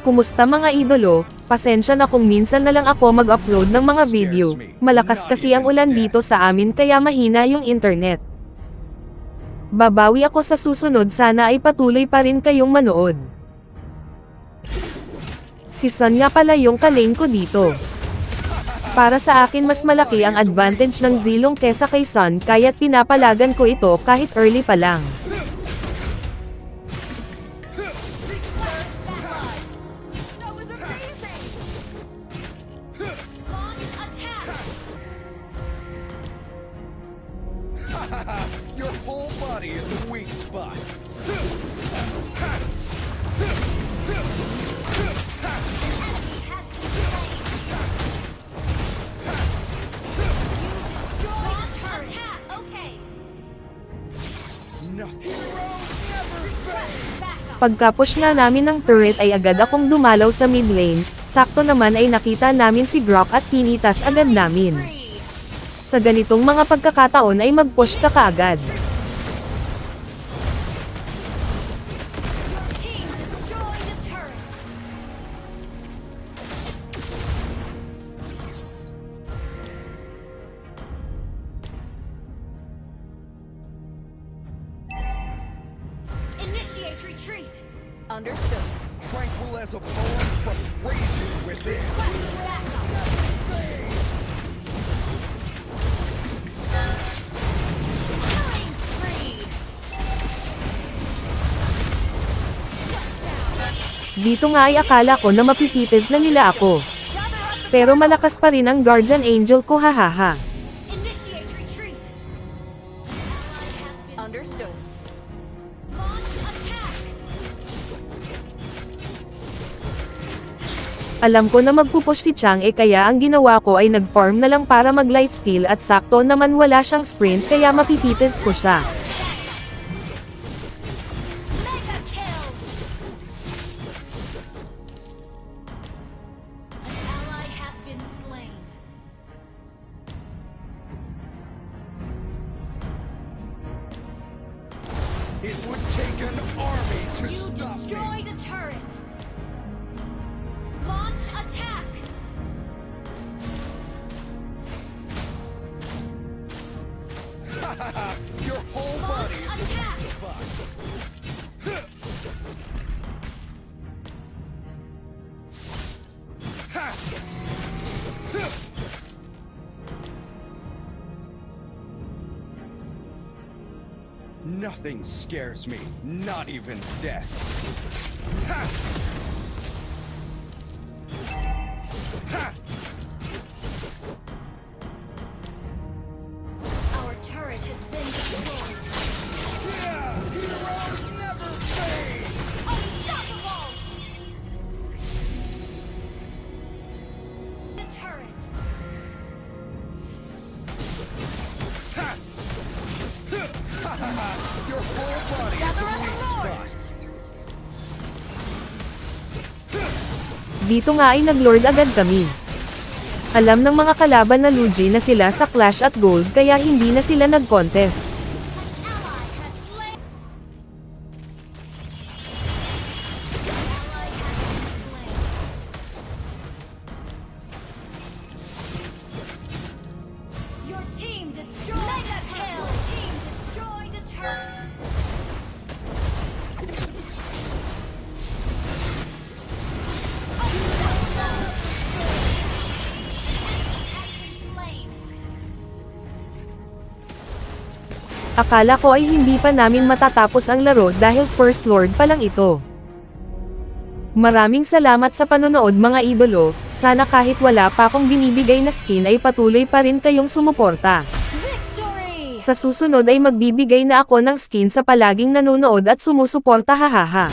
Kumusta mga idolo? Pasensya na kung minsan na lang ako mag-upload ng mga video. Malakas kasi ang ulan dito sa amin kaya mahina yung internet. Babawi ako sa susunod, sana ay patuloy pa rin kayong manood. Si Sun nga pala yung kalane ko dito. Para sa akin mas malaki ang advantage ng Zilong kesa kay Sun kaya't pinapalagan ko ito kahit early pa lang. Your whole body is a weak spot. Pagka-push nga namin ng turret ay agad akong dumalaw sa mid lane, sakto naman ay nakita namin si Brock at pinitas agad namin. Sa ganitong mga pagkakataon ay mag-push ka kaagad. Initiate retreat. Understood. Tranquil as a poem, but raging within. Killing spree. Dito nga ay akala ko na mapipitis na nila ako. Pero malakas pa rin ang Guardian Angel ko, hahaha. Initiate retreat. Understood. Launch attack. Alam ko na magpupush si Chang kaya ang ginawa ko ay nag-farm na lang para mag-lifesteal at sakto naman wala siyang sprint kaya mapipitis ko siya. Mega kill. An ally has been slain. It would take an army to You stop me. destroyed a turret. Launch attack. Your whole body is a Attack. weak spot. Nothing scares me, not even death. Our turret has been destroyed. Heroes never fade! Unstoppable. The turret. Your whole body is a weak spot. Dito nga ay nag-lord agad kami. Alam ng mga kalaban na Luigi na sila sa Clash at Gold kaya hindi na sila nag-contest. Ally has slain. Ally has been slain. Your team destroyed. Mega kill. Your team destroyed a turret. Akala ko ay hindi pa namin matatapos ang laro dahil First Lord pa lang ito. Maraming salamat sa panonood mga idolo, sana kahit wala pa akong binibigay na skin ay patuloy pa rin kayong sumuporta. Victory! Sa susunod ay magbibigay na ako ng skin sa palaging nanonood at sumusuporta, hahaha.